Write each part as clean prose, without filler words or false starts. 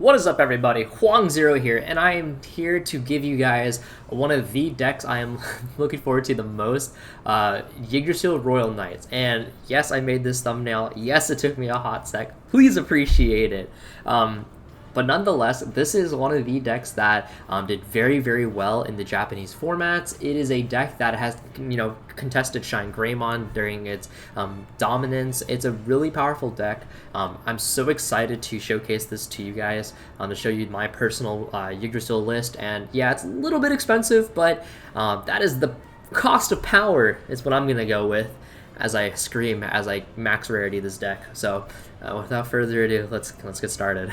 What is up, everybody? Hoang Zero here, and I am here to give you guys one of the decks I am looking forward to the most, Yggdrasil Royal Knights. And yes, I made this thumbnail. Yes, it took me a hot sec. Please appreciate it. But nonetheless, this is one of the decks that did very, very well in the Japanese formats. It is a deck that has, contested Shine Greymon during its dominance. It's a really powerful deck. I'm so excited to showcase this to you guys, to show you my personal Yggdrasil list. And yeah, it's a little bit expensive, but that is the cost of power is what I'm going to go with as I scream, as I max rarity this deck. So without further ado, let's get started.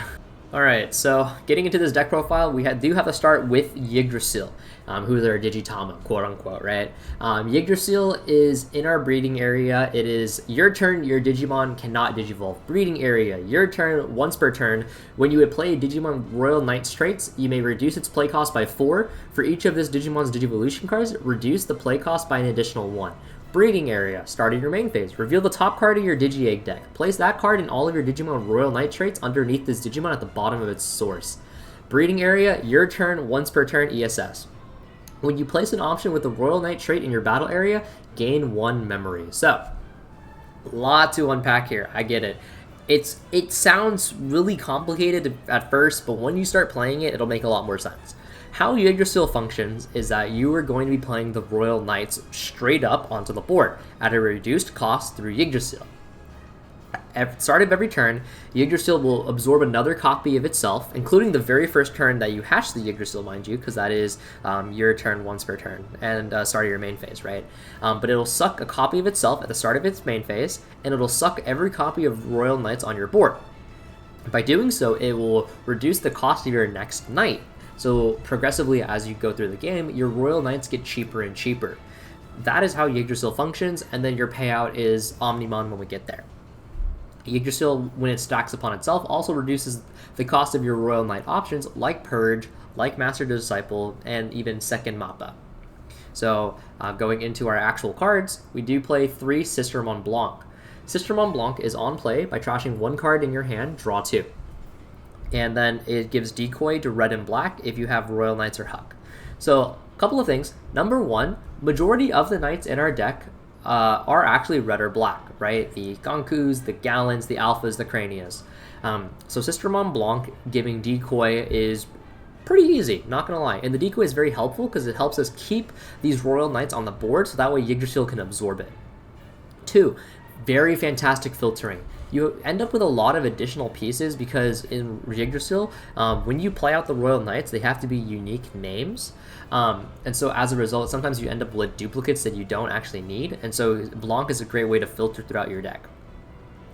Alright, so getting into this deck profile, we do have to start with Yggdrasil, who's our Digitama, quote-unquote, right? Yggdrasil is in our breeding area. It is your turn, your Digimon cannot Digivolve. Breeding area, your turn, once per turn. When you would play a Digimon Royal Knights traits, you may reduce its play cost by 4. For each of this Digimon's Digivolution cards, reduce the play cost by an additional 1. Breeding area, starting your main phase. Reveal the top card of your Digi-Egg deck. Place that card and all of your Digimon Royal Knight traits underneath this Digimon at the bottom of its source. Breeding area, your turn, once per turn, ESS. When you place an option with the Royal Knight trait in your battle area, gain 1 memory. So, a lot to unpack here, I get it. It sounds really complicated at first, but when you start playing it, it'll make a lot more sense. How Yggdrasil functions is that you are going to be playing the Royal Knights straight up onto the board at a reduced cost through Yggdrasil. At the start of every turn, Yggdrasil will absorb another copy of itself, including the very first turn that you hatch the Yggdrasil, mind you, because that is your turn once per turn, and start of your main phase, right? But it'll suck a copy of itself at the start of its main phase, and it'll suck every copy of Royal Knights on your board. By doing so, it will reduce the cost of your next Knight. So progressively as you go through the game, your Royal Knights get cheaper and cheaper. That is how Yggdrasil functions, and then your payout is Omnimon when we get there. Yggdrasil, when it stacks upon itself, also reduces the cost of your Royal Knight options like Purge, like Master Disciple, and even Second Mappa. So going into our actual cards, we do play 3 Sister Mont Blanc. Sister Mont Blanc is on play by trashing 1 card in your hand, draw 2. And then it gives decoy to red and black if you have Royal Knights or Huck. So, a couple of things. Number 1, majority of the Knights in our deck are actually red or black, right? The Gankus, the Gallons, the Alphas, the Cranias. So Sister Mont Blanc giving decoy is pretty easy, not gonna lie. And the decoy is very helpful because it helps us keep these Royal Knights on the board so that way Yggdrasil can absorb it. 2, very fantastic filtering. You end up with a lot of additional pieces because in Yggdrasil, when you play out the Royal Knights, they have to be unique names. And so as a result, sometimes you end up with duplicates that you don't actually need. And so Blanc is a great way to filter throughout your deck.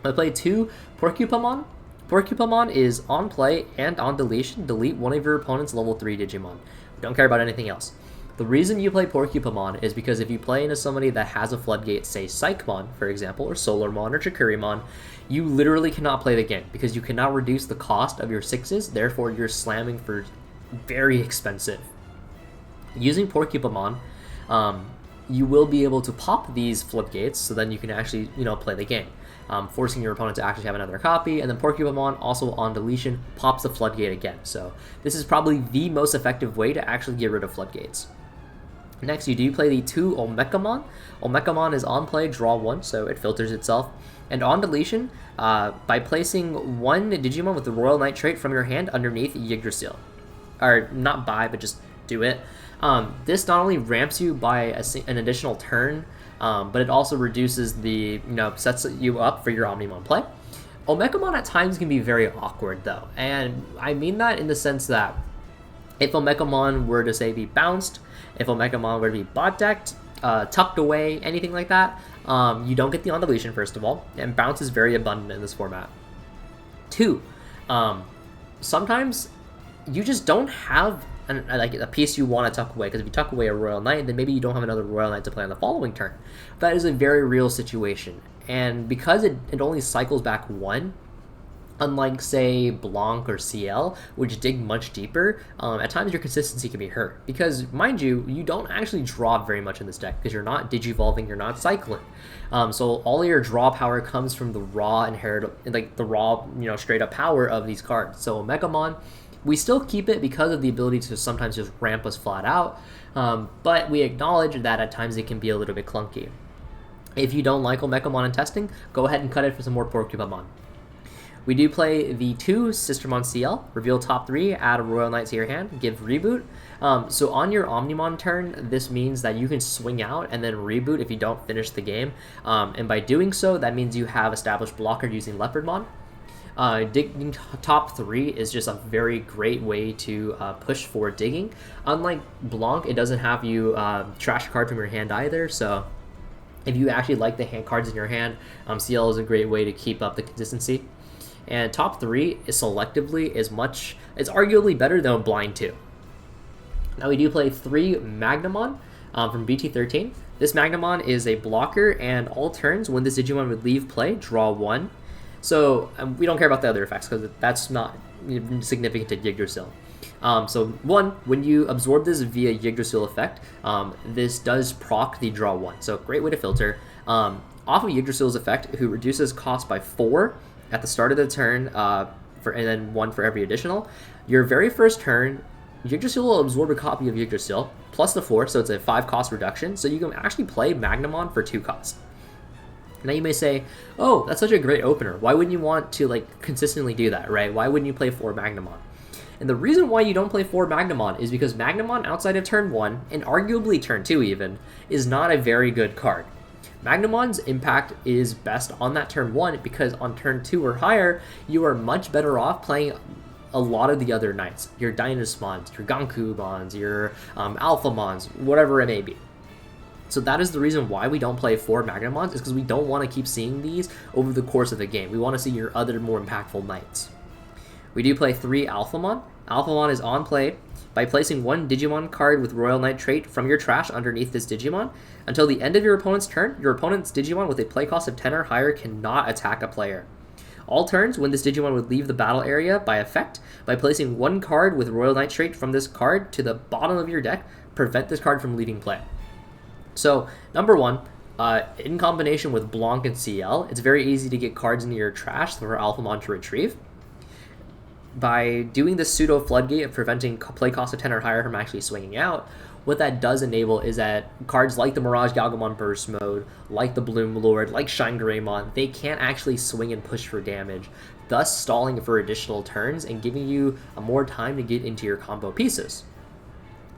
I play 2 Porcupamon. Porcupamon is on play and on deletion. Delete one of your opponent's level 3 Digimon. Don't care about anything else. The reason you play Porcupamon is because if you play into somebody that has a floodgate, say Psychmon, for example, or Solarmon or Chikurimon, you literally cannot play the game because you cannot reduce the cost of your 6s, therefore you're slamming for very expensive. Using Porcupamon, you will be able to pop these floodgates so then you can actually, play the game. Forcing your opponent to actually have another copy, and then Porcupamon, also on deletion, pops the floodgate again. So this is probably the most effective way to actually get rid of floodgates. Next, you do play the 2 Olmecamon. Olmecamon is on play, draw 1, so it filters itself. And on deletion, by placing 1 Digimon with the Royal Knight trait from your hand underneath Yggdrasil. Or not by, but just do it. This not only ramps you by an additional turn, but it also reduces the, sets you up for your Omnimon play. Olmecamon at times can be very awkward though, and I mean that in the sense that if Olmecamon were to say be bounced, if Olmecamon were to be bot decked, tucked away, anything like that, you don't get the on deletion first of all, and bounce is very abundant in this format. 2, sometimes you just don't have a piece you want to tuck away, because if you tuck away a Royal Knight, then maybe you don't have another Royal Knight to play on the following turn. That is a very real situation, and because it only cycles back 1, Unlike, say, Blanc or CL, which dig much deeper, at times your consistency can be hurt. Because, mind you, you don't actually draw very much in this deck because you're not digivolving, you're not cycling. So all your draw power comes from the raw the raw, straight up power of these cards. So Megamon, we still keep it because of the ability to sometimes just ramp us flat out, but we acknowledge that at times it can be a little bit clunky. If you don't like Omegamon in testing, go ahead and cut it for some more Porcupamon. We do play the 2 Sistermon CL, reveal top 3, add a Royal Knight to your hand, give reboot. So on your Omnimon turn, this means that you can swing out and then reboot if you don't finish the game. And by doing so, that means you have established blocker using Leopardmon. Digging top 3 is just a very great way to push for digging. Unlike Blanc, it doesn't have you trash a card from your hand either, so if you actually like the hand cards in your hand, CL is a great way to keep up the consistency. And top 3 is selectively it's arguably better than Blind 2. Now we do play 3 Magnamon from BT13. This Magnamon is a blocker, and all turns when this Digimon would leave play, draw 1. So we don't care about the other effects because that's not significant to Yggdrasil. So 1, when you absorb this via Yggdrasil effect, this does proc the draw 1. So great way to filter. Off of Yggdrasil's effect, who reduces cost by 4 at the start of the turn, and then 1 for every additional. Your very first turn, Yggdrasil will absorb a copy of Yggdrasil, plus the 4, so it's a 5 cost reduction, so you can actually play Magnamon for 2 cost. Now you may say, oh, that's such a great opener. Why wouldn't you want to consistently do that, right? Why wouldn't you play 4 Magnamon? And the reason why you don't play 4 Magnamon is because Magnamon outside of turn 1, and arguably turn 2 even, is not a very good card. Magnamon's impact is best on that turn 1 because on turn 2 or higher, you are much better off playing a lot of the other knights. Your Dynasmons, your Gankumons, your Alphamons, whatever it may be. So that is the reason why we don't play 4 Magnamons, is because we don't want to keep seeing these over the course of the game. We want to see your other more impactful knights. We do play 3 Alphamon. Alphamon is on play by placing 1 Digimon card with Royal Knight trait from your trash underneath this Digimon. Until the end of your opponent's turn, your opponent's Digimon with a play cost of 10 or higher cannot attack a player. All turns, when this Digimon would leave the battle area by effect, by placing 1 card with Royal Knight trait from this card to the bottom of your deck, prevent this card from leaving play. So, number 1, in combination with Blanc and CL, it's very easy to get cards into your trash for Alphamon to retrieve. By doing this pseudo floodgate of preventing play cost of 10 or higher from actually swinging out, what that does enable is that cards like the Mirage Galgamon Burst Mode, like the Bloom Lord, like Shine Greymon, they can't actually swing and push for damage, thus stalling for additional turns and giving you more time to get into your combo pieces.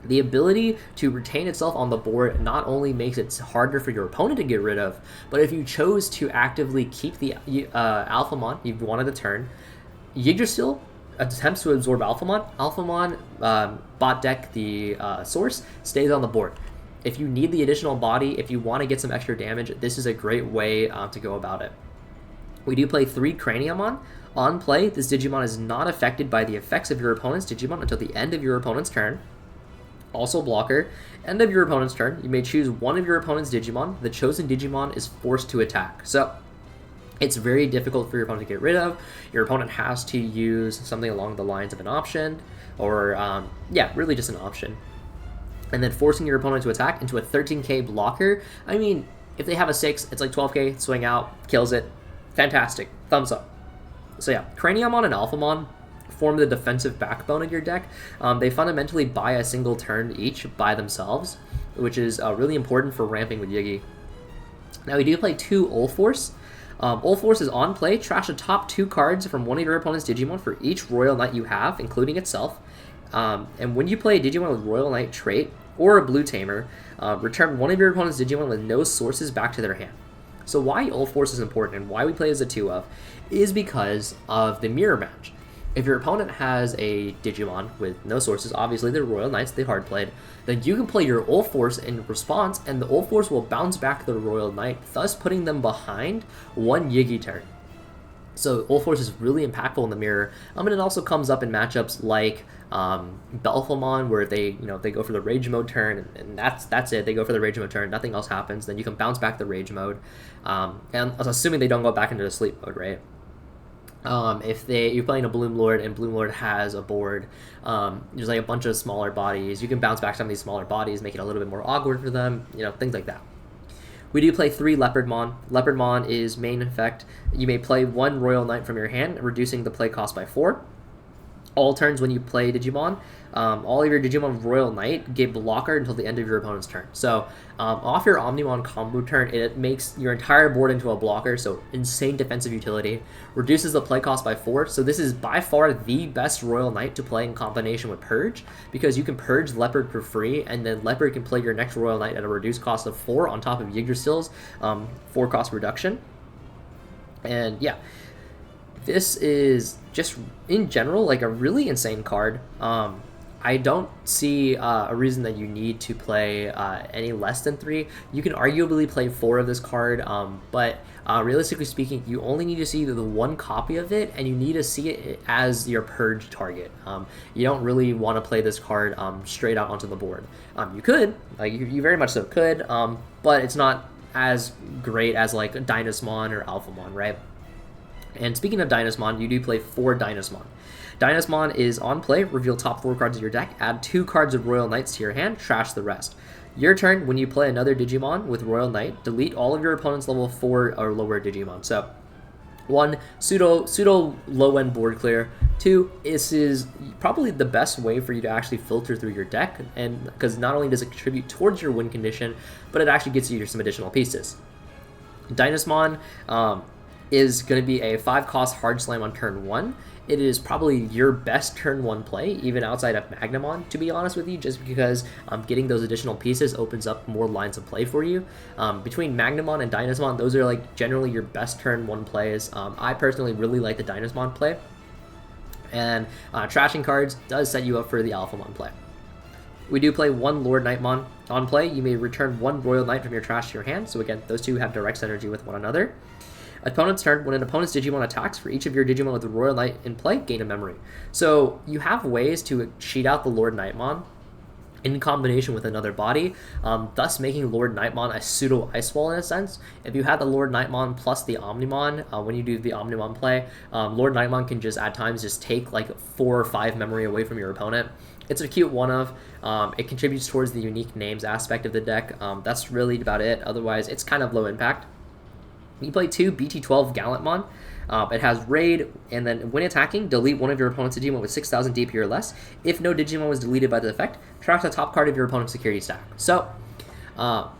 The ability to retain itself on the board not only makes it harder for your opponent to get rid of, but if you chose to actively keep the Alphamon you wanted to turn, Yggdrasil attempts to absorb Alphamon, bot deck the source, stays on the board. If you need the additional body, if you want to get some extra damage, this is a great way to go about it. We do play 3 Craniamon. On play, this Digimon is not affected by the effects of your opponent's Digimon until the end of your opponent's turn. Also blocker, end of your opponent's turn, you may choose one of your opponent's Digimon. The chosen Digimon is forced to attack. So, it's very difficult for your opponent to get rid of. Your opponent has to use something along the lines of an option, or, really just an option. And then forcing your opponent to attack into a 13k blocker. I mean, if they have a 6, it's like 12k, swing out, kills it. Fantastic. Thumbs up. So yeah, Craniamon and Alphamon form the defensive backbone of your deck. They fundamentally buy a single turn each by themselves, which is really important for ramping with Yiggy. Now we do play 2 Ulforce. Ulforce is on play. Trash the top 2 cards from one of your opponent's Digimon for each Royal Knight you have, including itself. And when you play a Digimon with Royal Knight trait or a Blue Tamer, return one of your opponent's Digimon with no sources back to their hand. So why Ulforce is important and why we play as a 2 of is because of the mirror match. If your opponent has a Digimon with no sources, obviously they're Royal Knights, they hard played, then you can play your Ulforce in response, and the Ulforce will bounce back the Royal Knight, thus putting them behind 1 Yiggy turn. So Ulforce is really impactful in the mirror, and it also comes up in matchups like Belphemon, where they go for the Rage Mode turn, and that's it. They go for the Rage Mode turn, nothing else happens. Then you can bounce back the Rage Mode, and assuming they don't go back into the Sleep Mode, right? If you're playing a Bloom Lord and Bloom Lord has a board, there's like a bunch of smaller bodies. You can bounce back some of these smaller bodies, make it a little bit more awkward for them. Things like that. We do play 3 Leopardmon. Leopardmon is main effect. You may play 1 Royal Knight from your hand, reducing the play cost by 4. All turns when you play Digimon, all of your Digimon Royal Knight give blocker until the end of your opponent's turn. So off your Omnimon combo turn, it makes your entire board into a blocker, so insane defensive utility. Reduces the play cost by 4, so this is by far the best Royal Knight to play in combination with Purge, because you can Purge Leopard for free, and then Leopard can play your next Royal Knight at a reduced cost of 4 on top of Yggdrasil's 4 cost reduction. And yeah, this is just, in general, like a really insane card. I don't see a reason that you need to play any less than 3. You can arguably play 4 of this card, but realistically speaking, you only need to see the 1 copy of it, and you need to see it as your Purge target. You don't really want to play this card straight out onto the board. You could, like you very much so could, but it's not as great as like Dynasmon or Alphamon, right? And speaking of Dynasmon, you do play 4 Dynasmon. Dynasmon is on play, reveal top 4 cards of your deck, add 2 cards of Royal Knights to your hand, trash the rest. Your turn, when you play another Digimon with Royal Knight, delete all of your opponent's level 4 or lower Digimon. So, 1, pseudo low-end board clear. 2, this is probably the best way for you to actually filter through your deck, and because not only does it contribute towards your win condition, but it actually gets you some additional pieces. Dynasmon is going to be a 5 cost hard slam on turn 1. It is probably your best turn 1 play, even outside of Magnamon, to be honest with you, just because getting those additional pieces opens up more lines of play for you. Between Magnamon and Dynasmon, those are like generally your best turn 1 plays. I personally really like the Dynasmon play, and trashing cards does set you up for the Alphamon play. We do play 1 Lord Knightmon. On play, you may return 1 Royal Knight from your trash to your hand, so again, those two have direct synergy with one another. Opponent's turn, when an opponent's Digimon attacks, for each of your Digimon with the Royal Knight in play, gain a memory. So you have ways to cheat out the Lord Knightmon in combination with another body, thus making Lord Knightmon a pseudo Ice Wall in a sense. If you have the Lord Knightmon plus the Omnimon, when you do the Omnimon play, Lord Knightmon can just at times just take like 4 or 5 memory away from your opponent. It's a cute one-of. It contributes towards the unique names aspect of the deck. That's really about it. Otherwise, it's kind of low impact. You play 2 BT12 Gallantmon. It has Raid, and then when attacking, delete one of your opponent's Digimon with 6,000 DP or less. If no Digimon was deleted by the effect, track the top card of your opponent's security stack. So,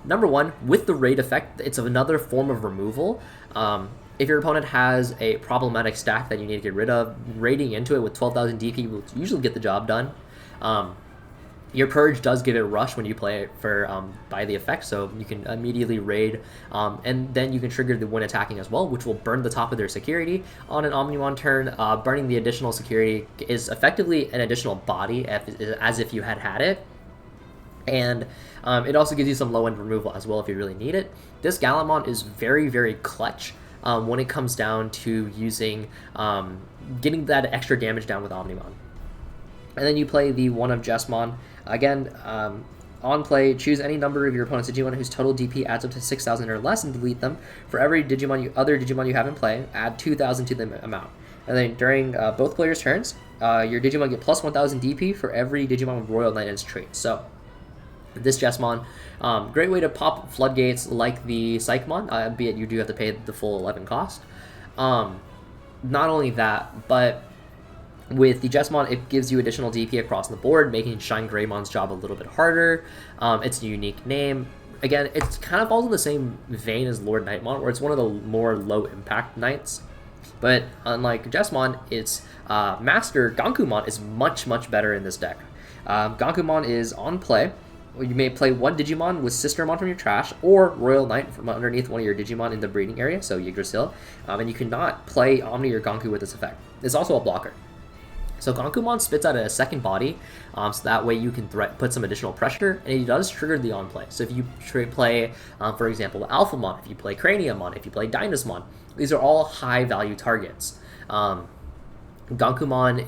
number 1, with the Raid effect, it's another form of removal. If your opponent has a problematic stack that you need to get rid of, raiding into it with 12,000 DP will usually get the job done. Your Purge does give it Rush when you play it for by the effect, so you can immediately raid, and then you can trigger the when attacking as well, which will burn the top of their security on an Omnimon turn. Burning the additional security is effectively an additional body, as if you had it, and it also gives you some low-end removal as well if you really need it. This Gallantmon is very, very clutch when it comes down to using getting that extra damage down with Omnimon. And then you play the one of Jasmine. Again, on play, choose any number of your opponent's Digimon whose total DP adds up to 6,000 or less and delete them. For every other Digimon you have in play, add 2,000 to the amount. And then during both players' turns, your Digimon get plus 1,000 DP for every Digimon with Royal Knight in its trait. So, this Jasmine, great way to pop floodgates like the Psychmon, albeit you do have to pay the full 11 cost. Not only that, but with the Jasmine, it gives you additional DP across the board, making Shine Greymon's job a little bit harder. It's a unique name. Again, it's kind of falls in the same vein as Lord Knightmon, where it's one of the more low-impact knights. But unlike Jasmine, its master, Gankumon, is much, much better in this deck. Gankumon is on play. You may play 1 Digimon with Sistermon from your trash, or Royal Knight from underneath one of your Digimon in the breeding area, so Yggdrasil. And you cannot play Omni or Ganku with this effect. It's also a blocker. So Gankumon spits out a second body, so that way you can put some additional pressure, and it does trigger the on-play. So if you play, for example, Alphamon, if you play Craniumon, if you play Dynasmon, these are all high-value targets. Gankumon,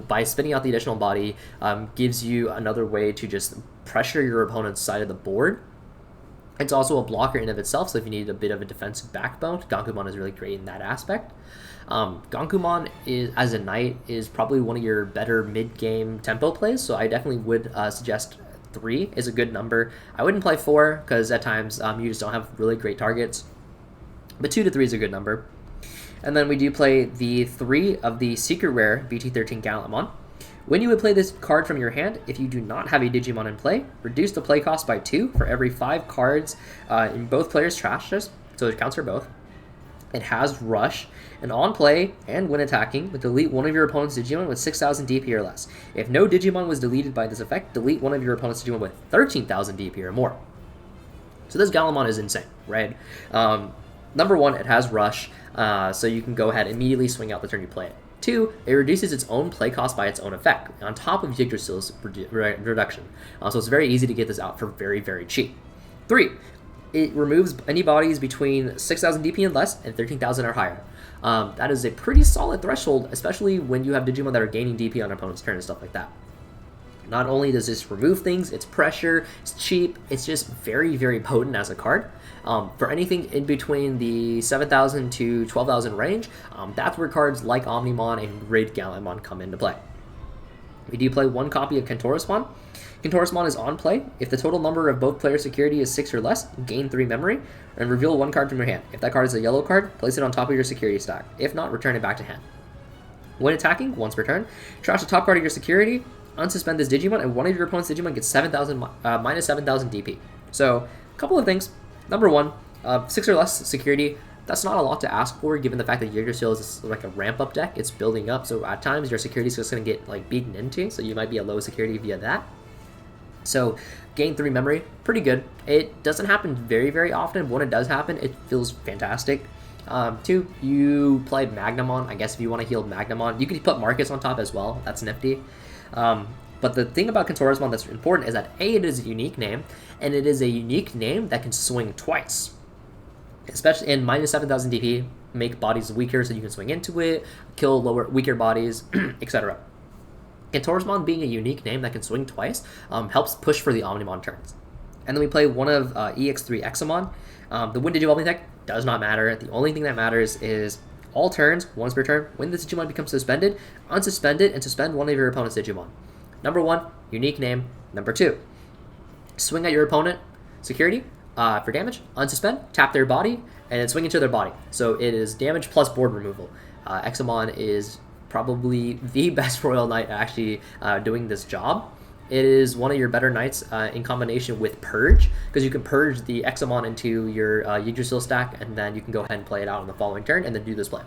by spinning out the additional body, gives you another way to just pressure your opponent's side of the board. It's also a blocker in of itself, so if you need a bit of a defensive backbone, Gankumon is really great in that aspect. Gankumon is, as a knight, is probably one of your better mid-game tempo plays, so I definitely would suggest 3 is a good number. I wouldn't play 4 because at times you just don't have really great targets, but 2 to 3 is a good number. And then we do play the 3 of the secret rare BT13 Gankumon. When you would play this card from your hand, if you do not have a Digimon in play, reduce the play cost by 2 for every 5 cards in both players' trash list, so it counts for both. It has Rush, and on play and when attacking, delete one of your opponent's Digimon with 6,000 DP or less. If no Digimon was deleted by this effect, delete one of your opponent's Digimon with 13,000 DP or more. So this Gankumon is insane, right? Number 1, it has Rush, so you can go ahead and immediately swing out the turn you play it. 2, it reduces its own play cost by its own effect, on top of Yggdrasil's reduction. So it's very easy to get this out for very, very cheap. 3, it removes any bodies between 6,000 DP and less and 13,000 or higher. That is a pretty solid threshold, especially when you have Digimon that are gaining DP on opponent's turn and stuff like that. Not only does this remove things, it's pressure, it's cheap, it's just very, very potent as a card. For anything in between the 7,000 to 12,000 range, that's where cards like Omnimon and Grid Gankumon come into play. We do play 1 copy of Kentorismon. Kentorismon is on play. If the total number of both players' security is 6 or less, gain 3 memory, and reveal 1 card from your hand. If that card is a yellow card, place it on top of your security stack. If not, return it back to hand. When attacking, once per turn, trash the top card of your security, unsuspend this Digimon, and one of your opponent's Digimon gets 7,000 minus 7,000 DP. So, a couple of things. Number 1, 6 or less security. That's not a lot to ask for, given the fact that Yggdrasil is like a ramp-up deck. It's building up, so at times your security is just going to get like beaten into, so you might be a low security via that. So, gain 3 memory, pretty good. It doesn't happen very, very often. When it does happen, it feels fantastic. 2, you play Magnamon. I guess if you want to heal Magnamon, you can put Marcus on top as well. That's nifty. But the thing about Kentorismon that's important is that A, it is a unique name, and it is a unique name that can swing twice. Especially in minus 7,000 DP, make bodies weaker so you can swing into it, kill weaker bodies, etc. Kentorismon being a unique name that can swing twice helps push for the Omnimon turns. And then we play one of EX3 Examon. The when Digivolving tech does not matter. The only thing that matters is all turns, once per turn, when this Digimon becomes suspended, unsuspend it and suspend one of your opponent's Digimon. Number 1, unique name. Number 2, swing at your opponent, security, for damage, unsuspend, tap their body, and then swing into their body. So it is damage plus board removal. Examon is probably the best Royal Knight actually doing this job. It is one of your better knights in combination with Purge, because you can purge the Examon into your Yggdrasil stack, and then you can go ahead and play it out on the following turn, and then do this play.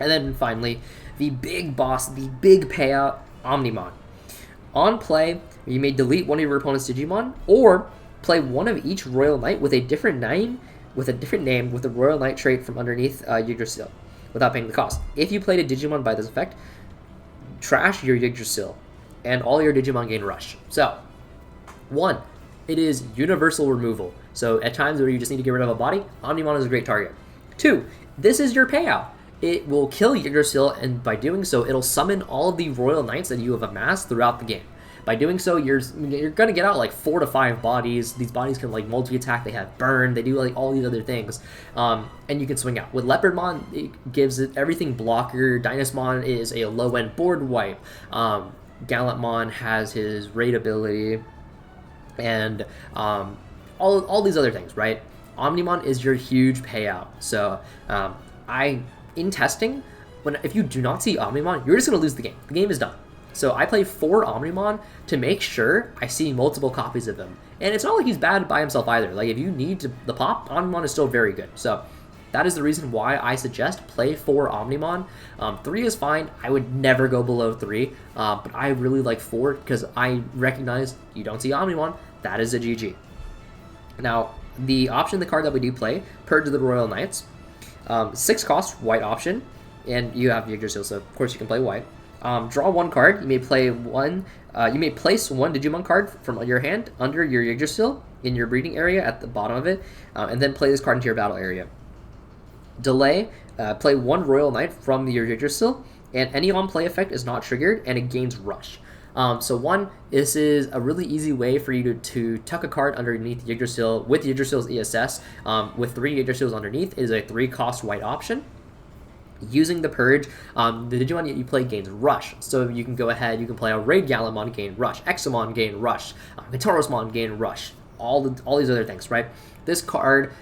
And then finally, the big boss, the big payout, Omnimon. On play, you may delete one of your opponent's Digimon, or play one of each Royal Knight with a different name, with the Royal Knight trait from underneath Yggdrasil, without paying the cost. If you played a Digimon by this effect, trash your Yggdrasil, and all your Digimon gain Rush. So, 1, it is universal removal. So at times where you just need to get rid of a body, Omnimon is a great target. 2, this is your payout. It will kill Yggdrasil, and by doing so, it'll summon all of the Royal Knights that you have amassed throughout the game. By doing so, you're going to get out like 4 to 5 bodies. These bodies can like multi-attack, they have burn, they do like all these other things. And you can swing out. With Leopardmon, it gives it everything blocker. Dynasmon is a low-end board wipe. Gallantmon has his raid ability. And all these other things, right? Omnimon is your huge payout. So in testing, if you do not see Omnimon, you're just going to lose the game. The game is done. So I play 4 Omnimon to make sure I see multiple copies of him. And it's not like he's bad by himself either. Like, if you need the pop, Omnimon is still very good. So that is the reason why I suggest play 4 Omnimon. 3 is fine. I would never go below 3. But I really like 4 because I recognize you don't see Omnimon. That is a GG. Now, the card that we do play, Purge the Royal Knights. 6 cost, white option. And you have Yggdrasil, so of course you can play white. Draw 1 card. You may play one. You may place 1 Digimon card from your hand under your Yggdrasil in your breeding area at the bottom of it, and then play this card into your battle area. Delay. Play 1 Royal Knight from your Yggdrasil, and any on-play effect is not triggered, and it gains Rush. So one, this is a really easy way for you to tuck a card underneath Yggdrasil with Yggdrasil's ESS. With 3 Yggdrasils underneath is a 3-cost white option. Using the Purge, the Digimon that you play gains Rush. So you can go ahead, you can play a Raid Gallimon, gain Rush, Examon, gain Rush, Guitarosmon, gain Rush, all these other things, right? This card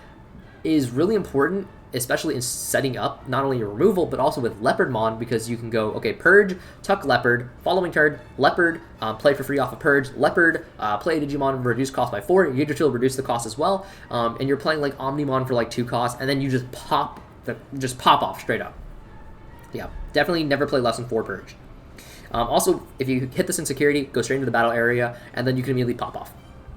is really important, especially in setting up not only your removal, but also with Leopardmon, because you can go, okay, Purge, tuck Leopard, following turn, Leopard, play for free off of Purge, Leopard, play Digimon, reduce cost by 4, Yggdrasil, reduce the cost as well, and you're playing like Omnimon for like 2 costs, and then you just pop off straight up. Yeah, definitely never play less than 4 Purge. Also, if you hit this in security, go straight into the battle area, and then you can immediately pop off.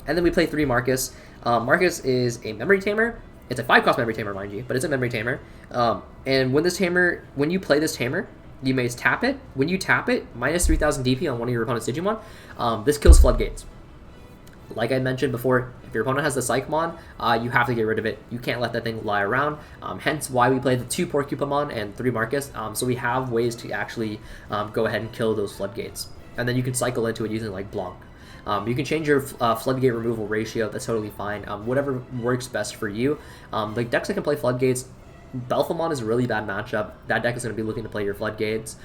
And then we play 3 Marcus. Marcus is a memory tamer. It's a 5-cost memory tamer, mind you, but it's a memory tamer. And when you play this tamer, you may tap it. When you tap it, minus 3,000 DP on one of your opponent's Digimon. This kills Floodgates. Like I mentioned before, if your opponent has the Psychmon, you have to get rid of it. You can't let that thing lie around. Hence why we play the 2 Porcupamon and 3 Marcus. So we have ways to actually go ahead and kill those Floodgates. And then you can cycle into it using like Blanc. You can change your Floodgate removal ratio. That's totally fine. Whatever works best for you. Like decks that can play Floodgates, Belphemon is a really bad matchup. That deck is going to be looking to play your Floodgates.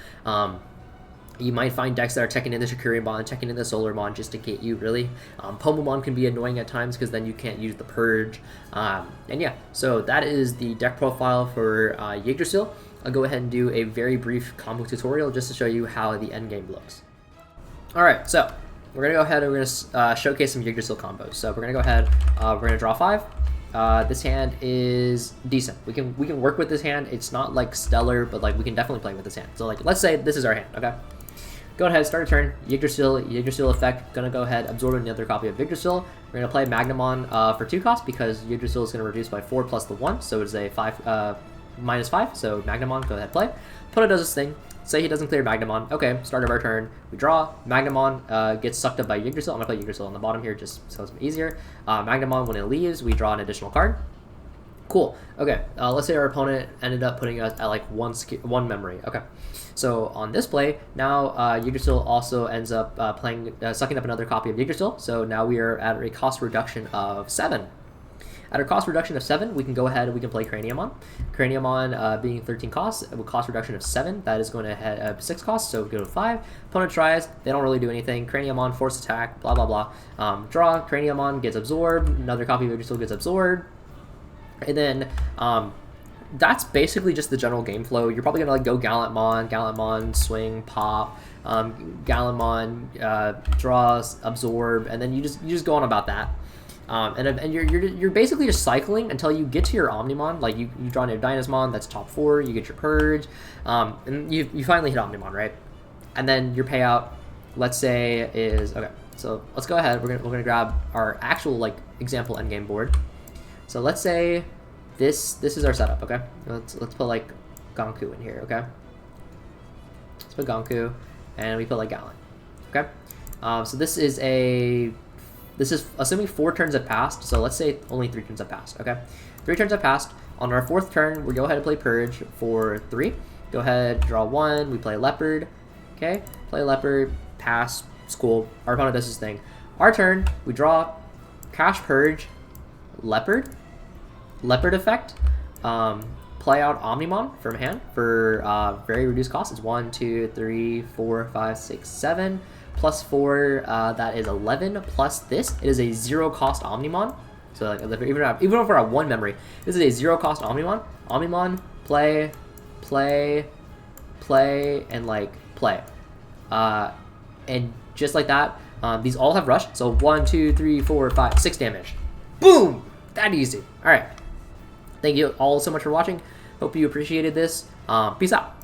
You might find decks that are checking in the Shikuriamon, checking in the Solarmon just to get you, really. Pomamon can be annoying at times because then you can't use the Purge. And yeah, so that is the deck profile for Yggdrasil. I'll go ahead and do a very brief combo tutorial just to show you how the endgame looks. Alright, so we're going to go ahead and we're going to showcase some Yggdrasil combos. So we're going to go ahead, we're going to draw 5. This hand is decent. We can work with this hand. It's not like stellar, but like we can definitely play with this hand. So like let's say this is our hand, okay? Go ahead, start a turn. Yggdrasil effect. Gonna go ahead, absorb another copy of Yggdrasil. We're gonna play Magnamon for 2 costs because Yggdrasil is gonna reduce by 4 plus the 1, so it's a minus 5. So Magnamon, go ahead, play. Opponent does this thing. Say he doesn't clear Magnamon. Okay, start of our turn. We draw. Magnamon gets sucked up by Yggdrasil. I'm gonna play Yggdrasil on the bottom here just so it's easier. Magnamon, when it leaves, we draw an additional card. Cool. Okay, let's say our opponent ended up putting us at like one memory. Okay, so on this play, now Yggdrasil also ends up sucking up another copy of Yggdrasil. So now we are at a cost reduction of 7. At a cost reduction of 7, we can go ahead and we can play Craniamon. Craniamon being 13 costs, with cost reduction of 7, that is going to head 6 costs, so we go to 5. Opponent tries, they don't really do anything. Craniamon, force attack, blah, blah, blah. Draw, Craniamon gets absorbed, another copy of Yggdrasil gets absorbed. And then that's basically just the general game flow. You're probably gonna like go Gallantmon, swing, pop, Gallimon, draws, absorb, and then you just go on about that. And you're basically just cycling until you get to your Omnimon. Like you draw your Dynasmon, that's top 4. You get your Purge, and you finally hit Omnimon, right? And then your payout, let's say, is okay. So let's go ahead. We're gonna grab our actual like example endgame board. So let's say this is our setup, okay? Let's put like Ganku in here, okay? Let's put Ganku, and we put like Gallon, okay? So this is assuming 4 turns have passed. So let's say only 3 turns have passed, okay? 3 turns have passed. On our 4th turn, we go ahead and play Purge for 3. Go ahead, draw 1. We play Leopard, okay? Play Leopard, pass, it's cool. Our opponent does his thing. Our turn, we draw, cash Purge, Leopard effect, play out Omnimon from hand for very reduced cost. It's 1, 2, 3, 4, 5, 6, 7 plus 4. That is 11 plus this. It is a 0 cost Omnimon. So like even for a 1 memory, this is a 0 cost Omnimon. Omnimon, play, and like play, and just like that. These all have rush. So 1, 2, 3, 4, 5, 6 damage. Boom! That easy. All right. Thank you all so much for watching. Hope you appreciated this. Peace out.